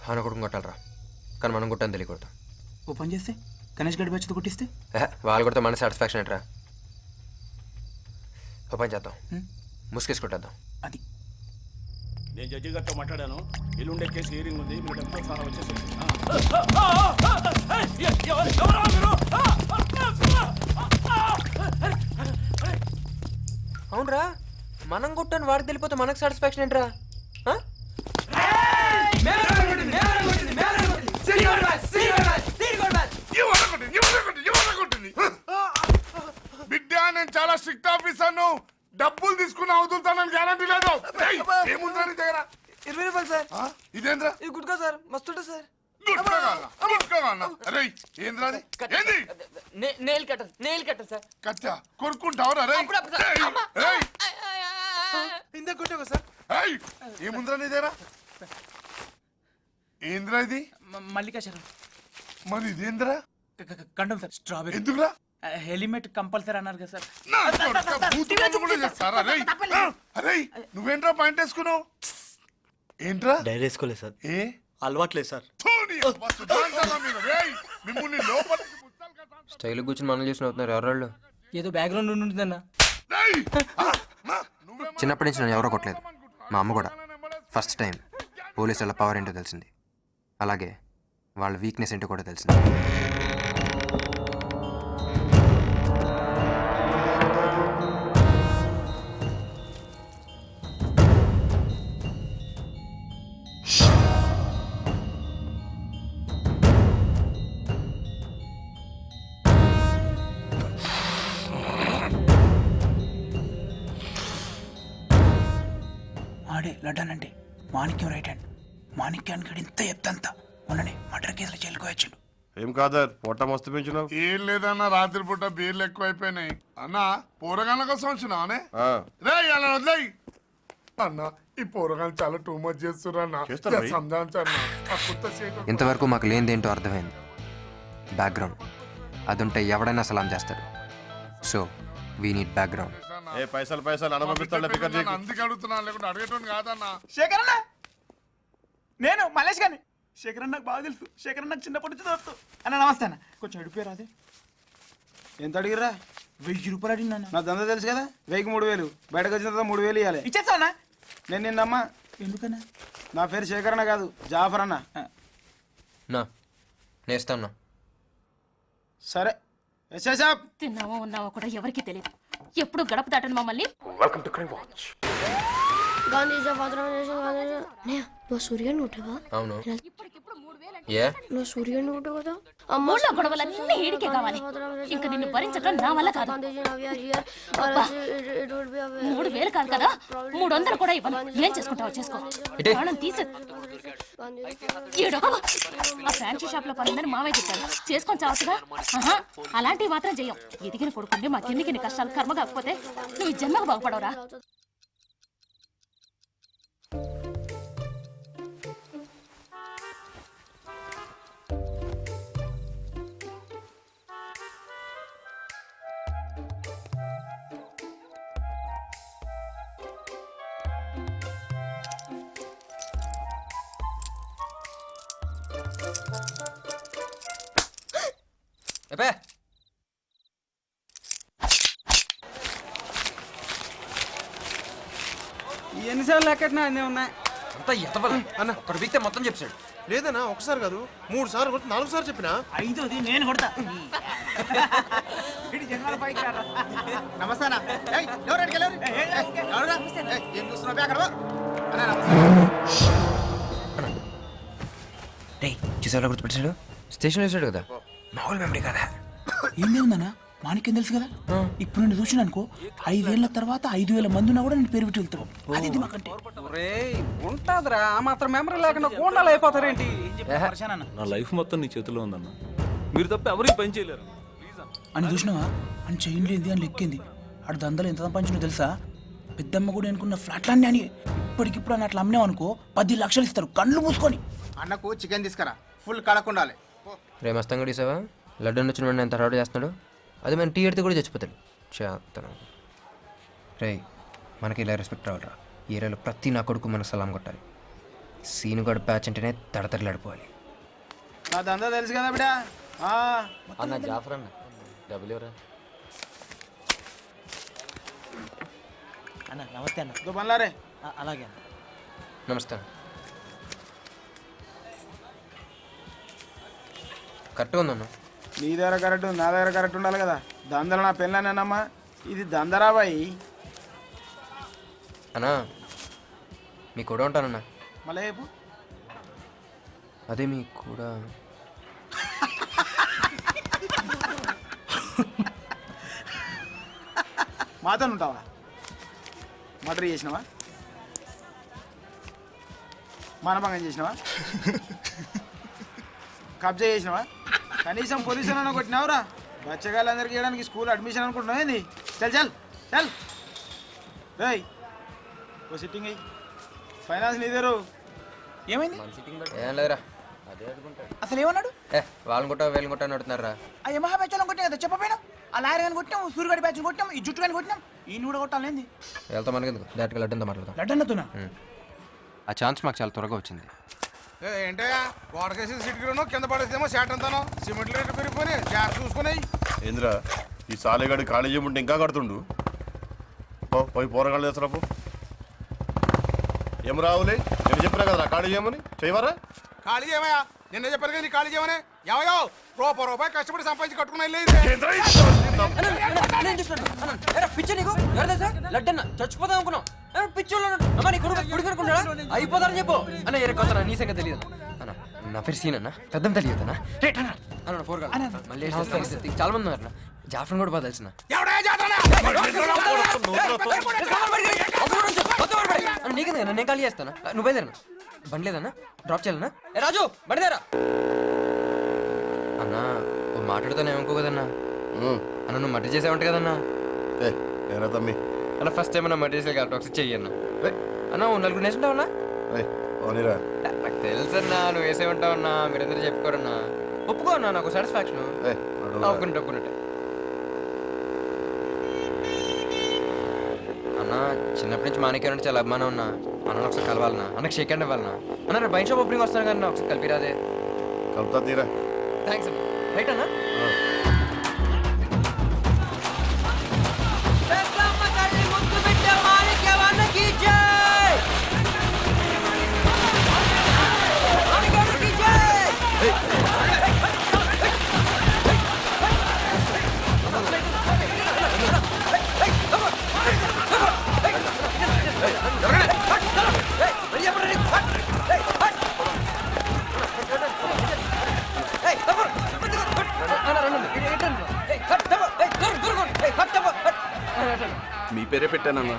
ఆయన కొడుకు కొట్టాలరా, కానీ మనం కొట్టని తెలియకూడదు. ఓ పని చేస్తే గణేష్ గడి బచ్చితో కొట్టిస్తే వాళ్ళు కొడితే మన సాటిస్ఫాక్షన్ ఏంట్రా. ఓ పని చేద్దాం, ముసుకేసి కొట్టేద్దాం. అది నేను జడ్జి గారితో మాట్లాడాను. ఎల్లుండే కేసు హియరింగ్ ఉంది, మీరు డబ్బుతో సహా వచ్చేసి. అవునరా, మనం కొట్టని వాడికి తెలిపోతే మనకు సాటిస్ఫాక్షన్ ఏంట్రా? బిడ్డ నేను చాలా స్ట్రిక్ట్ ఆఫీసర్ను. డబ్బులు తీసుకుని అవుతుంటానని గ్యారంటీ లేదు. ఏముందా నీ దగ్గర? 20 రూపాయలు సార్. ఇదేంద్రా? ఇది గుడ్కా సార్, మస్తుంటా సార్. Nail cutter sir. కచ్చా కొరుక్కుంటావురా? ఇందాక కొట్టావా సార్? ఏముందిరా నీ దగ్గర? ఏంద్రా ఇది? మల్లికాశరం. మరి ఇదేంద్రా? కండం సార్. స్ట్రాబెరీ. ఎందుకురా? హెల్మెట్ కంపల్సరీ అన్నారు కదా సార్. అరే నువ్వేంట్రా పాయింట్ వేసుకున్నావు? ఏంట్రా? డైరీ వేసుకోలేదు సార్. ఏ అలవాట్లేదు సార్. స్టైల్ కూర్చొని మనం చూసిన అవుతున్నారు ఎవరు? ఏదో బ్యాక్గ్రౌండ్ ఉంటుందన్నా. చిన్నప్పటి నుంచి నన్ను ఎవరో కొట్టలేదు, మా అమ్మ కూడా. ఫస్ట్ టైం పోలీసు వాళ్ళ పవర్ ఏంటో తెలిసింది, అలాగే వాళ్ళ వీక్నెస్ ఏంటో కూడా తెలిసింది. ఆడే లడ్డానంటే మాణిక్యం రైట్ హ్యాండ్. మాణిక్యానికి ఇంత ఎత్తంతా మొన్ననే మర్డర్ కేసులో జైలుకోవచ్చుండు. ఏం కాదర్ పొట్ట మస్తు పెంచున్నావు. ఏం లేదన్నా, రాత్రి పూట బీర్లు ఎక్కువైపోయినాయి అన్నా. పోరగాళ్ళ కోసం వచ్చినావనే? రే అలా వదిలేయి అన్నా. ఈ పోరగాళ్ళు చాలా టూ మచ్ చేస్తున్నా. ఇంతవరకు మాకు లేనిదేంటో అర్థమైంది. బ్యాక్గ్రౌండ్ అది ఉంటే ఎవడైనా సలాం చేస్తాడు. So we need background. ఏ పైసలు అందుకే అడుగుతున్నా, లేకుంటే అడిగేటోని కాదన్నా. శేఖర్ అన్న, నేను మల్లేష్ గాని. శేఖర్ అన్న నాకు బాగా తెలుసు. శేఖర్ అన్న చిన్నప్పటి నుంచి దోస్తు. అన్న నమస్తే అన్న. కొంచెం అడిపోయారు అదే. ఎంత అడిగిరా? 1000 రూపాయలు అడిగినా. నా దందా తెలుసు కదా, 1000కి 3000. బయటకు వచ్చిన తర్వాత 3000 ఇవ్వాలి. ఇచ్చేస్తా అన్న. నేను నిన్నమ్మా. ఎందుకన్నా? నా పేరు శేఖర్ అన్న కాదు, జాఫర్ అన్న. నేస్తాను. సరే ఎస్ఐ సాబ్. తిన్నావో ఉన్నావో కూడా ఎవరికి తెలియదు. ఎప్పుడు గడప దాటను మమ్మల్ని. నువ్వు సూర్యుని ఉంటావా? అవును. నువ్వు సూర్యుని ఉంటావు కదా. ఊళ్ళో గొడవలన్నీ ఈడికే కావాలి. ఇంకా నిన్ను భరించడం నా వల్ల కాదు. 3000 కాదు కదా, 300 కూడా ఇవ్వను. ఏం చేసుకుంటావో చేసుకో. ప్రాణం తీసు. ఆ ఫ్యాన్సీ షాప్ లో పనుందని మావే చెప్పాడు. చేసుకొని చావచ్చుగా. అలాంటివి మాత్రం చెయ్యం. ఎదిగిన కొడుకుంటే మా కిందికి కష్టాలు కర్మ కాకపోతే నువ్వు జన్మకు బాగుపడవురా. ఎన్నిసార్లు ఎక్కడినా అన్నీ ఉన్నాయి. అంతా ఎతవల అన్న. ఒకటి వీక్తే మొత్తం చెప్పాడు. లేదన్నా, ఒకసారి కాదు 3 సార్లు కొట్టి 4 సార్లు చెప్పినా. 5ది నేను కొడతా. నమస్తే అన్న. ఏం చూస్తున్నావు అక్కడ? చూసేవాళ్ళ గుర్తుపెట్టాడు. స్టేషన్ వేసాడు కదా, మామూలు మెమరీ కదా. ఏం లేదన్నా, మాణిక్యం తెలుసు కదా. ఇప్పుడు నేను చూసిన అనుకో, 5 ఏళ్ల తర్వాత 5000 మంది ఉన్నా కూడా నేను పేరు పెట్టి వెళ్తావు. అది మాకంటే ఉంటదిరా. ఆ మాత్రం మెమరీ లేకుండా గోండాలు అయిపోతారేంటి? నా లైఫ్ మొత్తం నీ చేతిలో ఉందన్న. మీరు తప్ప ఎవరికి పని చేయలేరు అని చూసినావా? అని చైన్ లేది అని లెక్కింది. ఆడు దందలు ఎంత సంపాదించినో తెలుసా? పెద్దమ్మ కూడా అనుకున్న ఫ్లాట్లన్నీ అని ఇప్పటికిప్పుడు అని అట్లా అమ్మేవనుకో 10 లక్షలు ఇస్తారు కళ్ళు మూసుకొని. అన్నకు చికెన్ తీసుకురా, ఫుల్ కడకుండాలి. రే మస్తంగా తీసావా? లడ్డు వచ్చిన వాడిని ఎంత హడావుడి చేస్తున్నాడు. అది మన టీ ఎడితే కూడా చచ్చిపోతాడు. చేస్తాను రే, మనకి ఇలా రెస్పెక్ట్ రావాలరా. ఈ ఏరియాలో ప్రతి నా కొడుకు మనకు సలాం కొట్టాలి. సీను గడు ప్యాచ్ అంటేనే తడతడలాడిపోవాలి. నా దందా తెలుసు కదా బిడా. అన్న జాఫర్ అన్న డబ్బులు ఎవరా? అన్న నమస్తే అన్న. దో పనులారే. అలాగే అన్న. నమస్తే. కరెక్ట్గా ఉందన్న. నీ దగ్గర కరెక్ట్ ఉంది, నా దగ్గర కరెక్ట్ ఉండాలి కదా. దందలు నా పెళ్ళానేనమ్మా, ఇది దందరా బాయి. అన్నా మీ కూడా ఉంటానన్నా. మళ్ళీ చెప్పు. అదే మీ కూడా మాతో ఉంటావా? మర్డర్ చేసినావా? మానభంగం చేసినావా? కబ్జా చేసినావా? కనీసం పొజిషన్ అన్న కొట్టినావురా? బచ్చగాళ్ళందరికీ ఇవ్వడానికి స్కూల్ అడ్మిషన్ అనుకుంటున్నావు ఏంది? చల్ చల్ చల్ రేయ్, ఓ సిట్టింగ్ అయ్యి. ఫైనాన్స్ నీదేరు. ఏమైంది? ఏం లేదురా. అసలు ఏమన్నాడు? వాళ్ళని కొట్టా వీళ్ళని కొట్టా అని అడుగుతున్నారా? ఆ యమహా బ్యాచ్లను కొట్టాం కదా, చెప్పపోయినా. ఆ లాయర్ కానీ కొట్టాం, సూర్యగడి బ్యాచ్ని కొట్టాం, ఈ జుట్టు కానీ కొట్టినాం, ఈయన కూడా కొట్టాలేంది? వెళ్తా మనకి ఎందుకు, డైరెక్ట్గా లడ్డంతో మాట్లాడదాం. లడ్డన్నతున్నా ఆ ఛాన్స్ మాకు చాలా త్వరగా వచ్చింది. ఏంటయ్యా వాడకేసి సిటికిలోనో కింద పడేసేమో షాట్ అంతానో సిమెంట్ రేట్లు పెరిగిపోయి జాగ్రత్త చూసుకున్నాయి. ఏంద్రా ఈ సాలేగాడి ఖాళీ చేయమంటే ఇంకా కడుతుండు. పోయి పోరగాళ్ళు చేస్తారా? ఏం రావులే, నేను చెప్పినా కదరా ఖాళీ చేయమని. చేయవరా? ఖాళీ చేయమయ్యా, నిన్న చెప్పారు కదా నీ ఖాళీ చేయమని. ఏమయ్యో రూపాయి కష్టపడి సంపాదించి కట్టుకున్నా పిచ్చ నీకు లడ్డన్న చచ్చిపోతాం అనుకున్నాం. అయిపోతారని చెప్పు అన్న ఏ కొత్త నీ సంగతి తెలియదు అన్న. నా పేరు సీన్ అన్న, పెద్దం తెలియదు అన్న. అన్న పోరగా మళ్ళీ చాలా మంది ఉన్నారు. జాఫర్ కూడా బాగా తెలిసిన. నీకెందుకు నేను ఖాళీ చేస్తానా? నువ్వు బయలుదేరనా? బండి లేదన్నా, డ్రాప్ చేయాలన్నా? రాజు బండిదేరా అన్నా ఓ మాట్లాడుతానే ఏమనుకో కదన్నా. అన్న నువ్వు మట్టి చేసావంట కదన్నా. ఏరా తమ్మి, అన్న ఫస్ట్ టైం అన్న మట్టి చేసే టాక్స్ చెయ్యన్నా. అన్న ఓ నలుగురు నేర్చుంటావన్నా? అవునిరా నాకు తెలుసన్నా నువ్వు వేసే ఉంటావన్నా. మీరందరూ చెప్పుకోరన్నా. ఒప్పుకో అన్నా, నాకు సాటిస్ఫాక్షన్. ఒప్పుకున్నట్టే అన్న. చిన్నప్పటి నుంచి మానేకే చాలా అభిమానం ఉన్నా. అన్న ఒకసారి కలవాలన్నా, అన్నకు షేక్ హ్యాండ్ ఇవ్వాలన్నా. అన్న నేను బైక్ షాప్ ఓపెనింగ్ వస్తాను కానీ ఒకసారి కలిపిరాదే. కలుపుతా తీరా. థ్యాంక్స్ అన్న. రైట్ అన్నా. మీ పేరే పెట్టానన్నా.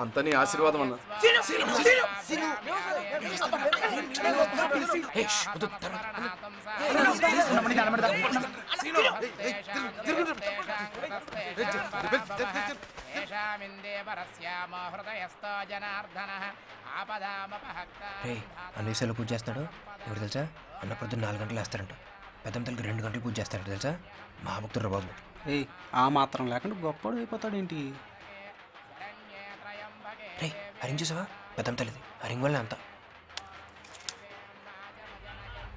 అంతా నీ ఆశీర్వాదం అన్నా. అన్న విషయాలు పూజ చేస్తాడు ఎవరు తెలుసా? అన్న పొద్దున్న 4 గంటలు వేస్తారంట. పెద్దం తల్లికి 2 గంటలు పూజ చేస్తాడు తెలుసా? మహాభక్తుడు బాబు. ఆ మాత్రం లేకుండా గొప్పడు అయిపోతాడు ఏంటి? రే హరింగ్ చూసావా? పెద్దం తల్లిది హరింగ్ వల్లే అంతా.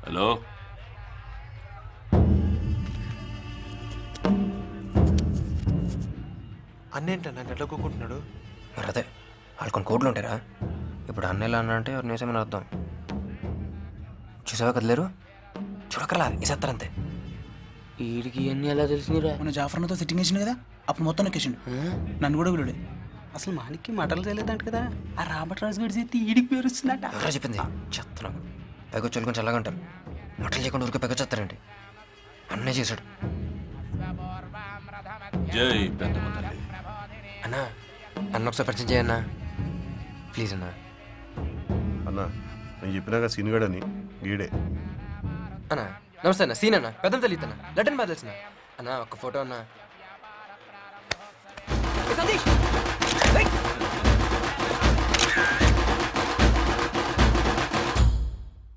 హలో అన్నేంటన్నా గడ్డ కూకుంటున్నాడు? మరి అదే వాళ్ళు కొన్ని కోట్లు ఉంటారా. ఇప్పుడు అన్న ఎలా అన్నా అంటే ఎవరిని వేసేమని అర్థం. చూసావా కదలేరు? చూడకరా ఇసేస్తారంతే. వీడికి అన్నీ ఎలా తెలిసినరా? మన జాఫర్తో సెట్టింగ్ వేసిండు కదా, అప్పుడు మొత్తం నొక్కేసిండు. నన్ను కూడా వీలుడే. అసలు మానికి మాటలు తెలియదంట కదా. ఆ రాబర్ట్ రాజు గారి చేతి ఈడికి పేరు వస్తుందట. ఎవరో చెప్పింది చెత్తనాకు. పైకొచ్చి వాళ్ళు కొంచెం చల్లగా ఉంటారు. మటలు చేయకుండా ఊరికే పైకొచ్చేస్తారండి. అన్నే చేశాడు. జై పెద్దమ్మ తల్లి. అన్నా అన్న ఒకసారి పరిచయం చేయన్నా ప్లీజ్ అన్నా. అన్నా నేను చెప్పినాక సీనుగాడని గీడే. అన్నా నమస్తే అన్న, సీన్ అన్న, పెద్దం తెలియదు అన్న, లడ్డన్ బాగా తెలిసిన అన్న. ఒక్క ఫోటో అన్నా.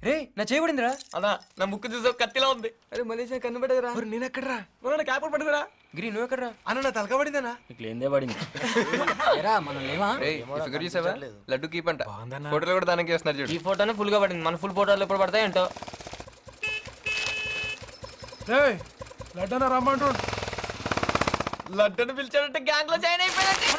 రే నా చేయబడిందిరా. అన్నా నా ముక్కు చూసా కత్తిలా ఉంది. అరే మలేషియా కన్ను పడ్డదిరా. నేను ఎక్కడరా మన క్యాప్ పట్టుకురా. గిరి నువ్వు ఎక్కడరా? అన్న నా తలక పడిందనా? నీకు లేదే పడింది. ఎరా మనం లేవా? ఫిగర్ చూసావా? లడ్డు కీప్ అంట. ఫోటోలు కూడా దానికి వేస్తున్నారు చూడు. ఈ ఫోటోనే ఫుల్ గా పడింది. మన ఫుల్ ఫోటోలు ఎప్పుడు పడతాయి ఏంటో. లడ్డన రమ్మంటు. లడ్డను పిలిచాడంటే గ్యాంగ్ లో జాయిన్ అయిపోయినట్టే.